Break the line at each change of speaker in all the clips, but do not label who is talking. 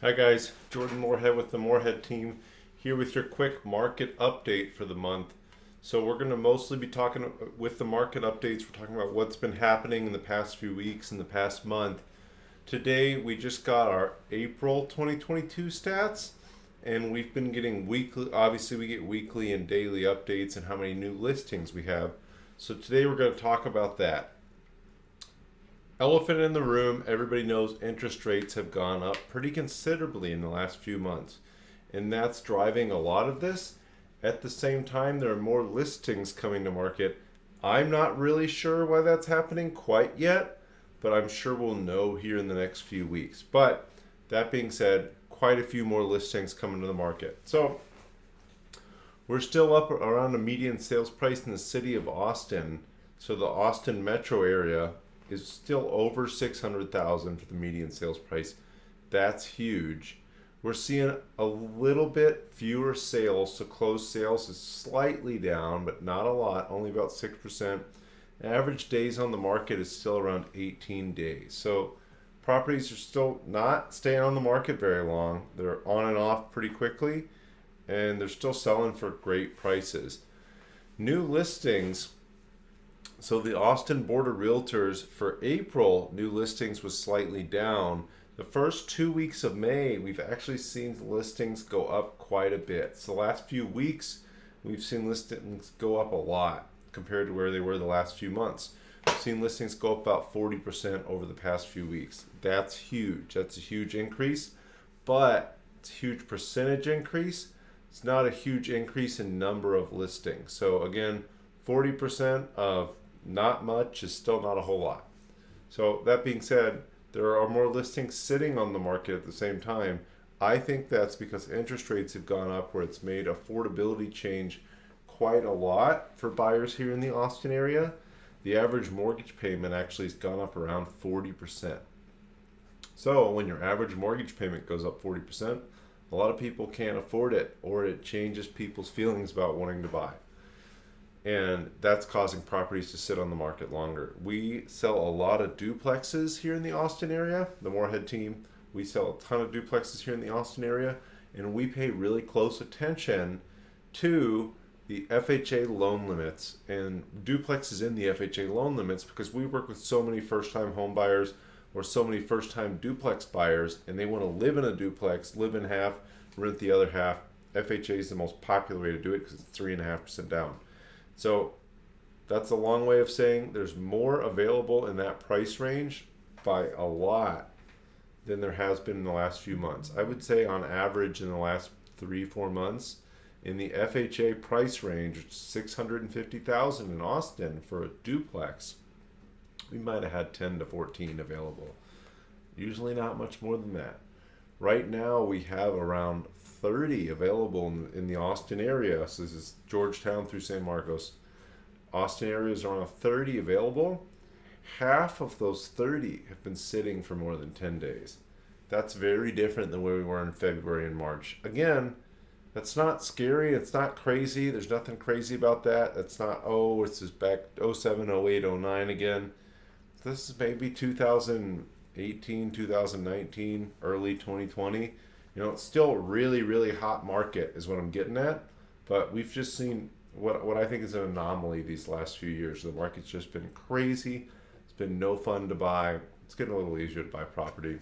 Hi guys, Jordan Moorhead with the Moorhead team here with your quick market update for the month. So we're going to mostly be talking with the market updates. We're talking about what's been happening in the past few weeks, in the past month. Today we just got our April 2022 stats, and we've been getting weekly, obviously we get weekly and daily updates and how many new listings we have. So today we're going to talk about that. Elephant in the room, everybody knows interest rates have gone up pretty considerably in the last few months, and that's driving a lot of this. At the same time, there are more listings coming to market. I'm not really sure why that's happening quite yet, but I'm sure we'll know here in the next few weeks. But that being said, quite a few more listings coming to the market. So we're still up around a median sales price in the city of Austin. So the Austin metro area is still over 600,000 for the median sales price. That's huge. We're seeing a little bit fewer sales, so closed sales is slightly down, but not a lot, only about 6%. Average days on the market is still around 18 days. So properties are still not staying on the market very long. They're on and off pretty quickly, and they're still selling for great prices. New listings. So the Austin Board of Realtors for April, new listings was slightly down. The first 2 weeks of May, we've actually seen listings go up quite a bit. So the last few weeks, we've seen listings go up a lot compared to where they were the last few months. We've seen listings go up about 40% over the past few weeks. That's huge. That's a huge increase, but it's a huge percentage increase. It's not a huge increase in number of listings. So again, 40% of not much is still not a whole lot. So that being said, there are more listings sitting on the market at the same time. I think that's because interest rates have gone up, where it's made affordability change quite a lot for buyers here in the Austin area. The average mortgage payment actually has gone up around 40%. So when your average mortgage payment goes up 40%, a lot of people can't afford it, or it changes people's feelings about wanting to buy. And that's causing properties to sit on the market longer. We sell a lot of duplexes here in the Austin area. The Moorhead team, we sell a ton of duplexes here in the Austin area, and we pay really close attention to the FHA loan limits and duplexes in the FHA loan limits, because we work with so many first-time home buyers or so many first-time duplex buyers, and they want to live in a duplex, live in half, rent the other half. FHA is the most popular way to do it because it's 3.5% down. So that's a long way of saying there's more available in that price range by a lot than there has been in the last few months. I would say on average in the last 3-4 months in the FHA price range, which is 650,000 in Austin for a duplex, we might have had 10 to 14 available. Usually not much more than that. Right now we have around 30 available in the Austin area. So this is Georgetown through San Marcos. Austin area is around 30 available. Half of those 30 have been sitting for more than 10 days. That's very different than where we were in February and March. Again, that's not scary. It's not crazy. There's nothing crazy about that. That's not, oh, it's just back 07, 08, 09 again. This is maybe 2018, 2019, early 2020. It's still a really, really hot market is what I'm getting at. But we've just seen what I think is an anomaly these last few years. The market's just been crazy. It's been no fun to buy. It's getting a little easier to buy property.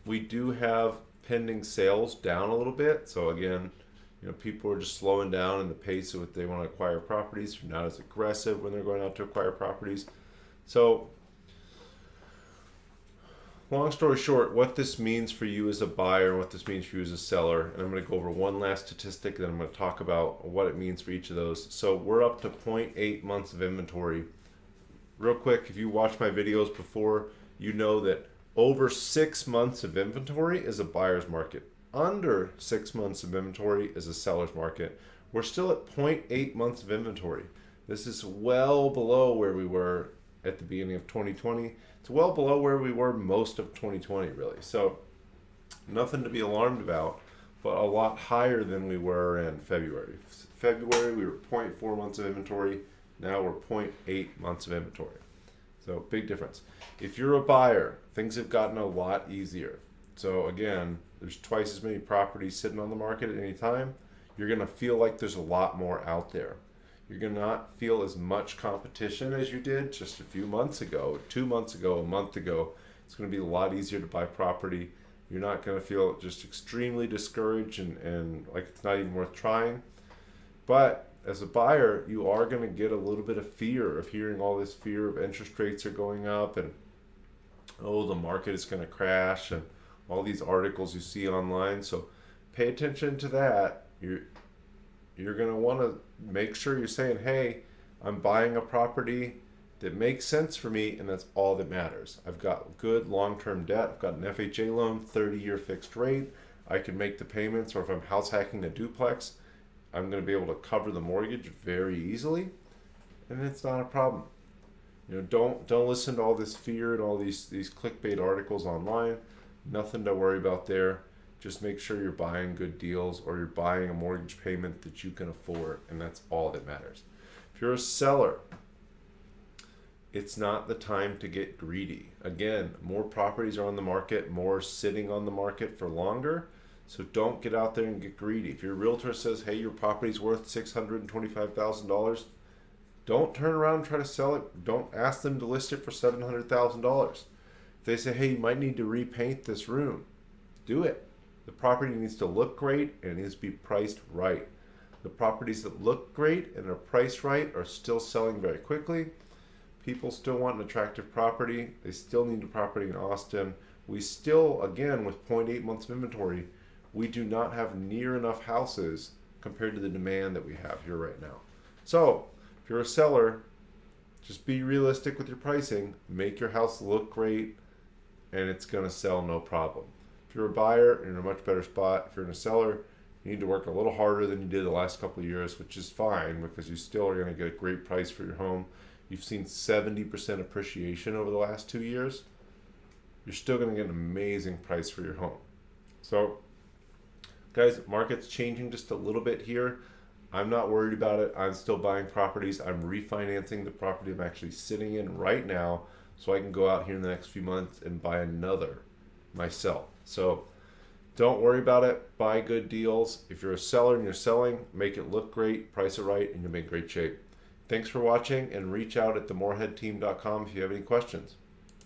We do have pending sales down a little bit. So again, people are just slowing down in the pace of what they want to acquire properties. They're not as aggressive when they're going out to acquire properties. So long story short, what this means for you as a buyer, what this means for you as a seller, and I'm going to go over one last statistic, then I'm going to talk about what it means for each of those. So we're up to 0.8 months of inventory. Real quick, if you watched my videos before, you know that over 6 months of inventory is a buyer's market. Under 6 months of inventory is a seller's market. We're still at 0.8 months of inventory. This is well below where we were at the beginning of 2020. It's well below where we were most of 2020, really. So nothing to be alarmed about, but a lot higher than we were in February. February, we were 0.4 months of inventory. Now we're 0.8 months of inventory. So big difference. If you're a buyer, things have gotten a lot easier. So again, there's twice as many properties sitting on the market at any time. You're going to feel like there's a lot more out there. You're going to not feel as much competition as you did just a few months ago, 2 months ago, a month ago. It's going to be a lot easier to buy property. You're not going to feel just extremely discouraged and like it's not even worth trying. But as a buyer, you are going to get a little bit of fear of hearing all this fear of interest rates are going up and, oh, the market is going to crash and all these articles you see online. So pay attention to that. You're going to want to make sure you're saying, hey, I'm buying a property that makes sense for me, and that's all that matters. I've got good long-term debt. I've got an FHA loan, 30-year fixed rate. I can make the payments, or if I'm house hacking a duplex, I'm going to be able to cover the mortgage very easily, and it's not a problem. Don't listen to all this fear and all these clickbait articles online. Nothing to worry about there. Just make sure you're buying good deals or you're buying a mortgage payment that you can afford, and that's all that matters. If you're a seller, it's not the time to get greedy. Again, more properties are on the market, more sitting on the market for longer, so don't get out there and get greedy. If your realtor says, hey, your property's worth $625,000, don't turn around and try to sell it. Don't ask them to list it for $700,000. If they say, hey, you might need to repaint this room, do it. The property needs to look great and it needs to be priced right. The properties that look great and are priced right are still selling very quickly. People still want an attractive property. They still need a property in Austin. We still, again, with 0.8 months of inventory, we do not have near enough houses compared to the demand that we have here right now. So if you're a seller, just be realistic with your pricing. Make your house look great and it's going to sell no problem. If you're a buyer, you're in a much better spot. If you're in a seller, you need to work a little harder than you did the last couple of years, which is fine because you still are going to get a great price for your home. You've seen 70% appreciation over the last 2 years. You're still going to get an amazing price for your home. So, guys, market's changing just a little bit here. I'm not worried about it. I'm still buying properties. I'm refinancing the property I'm actually sitting in right now so I can go out here in the next few months and buy another myself. So don't worry about it. Buy good deals. If you're a seller and you're selling, make it look great, price it right, and you'll be in great shape. Thanks for watching, and reach out at themoreheadteam.com if you have any questions.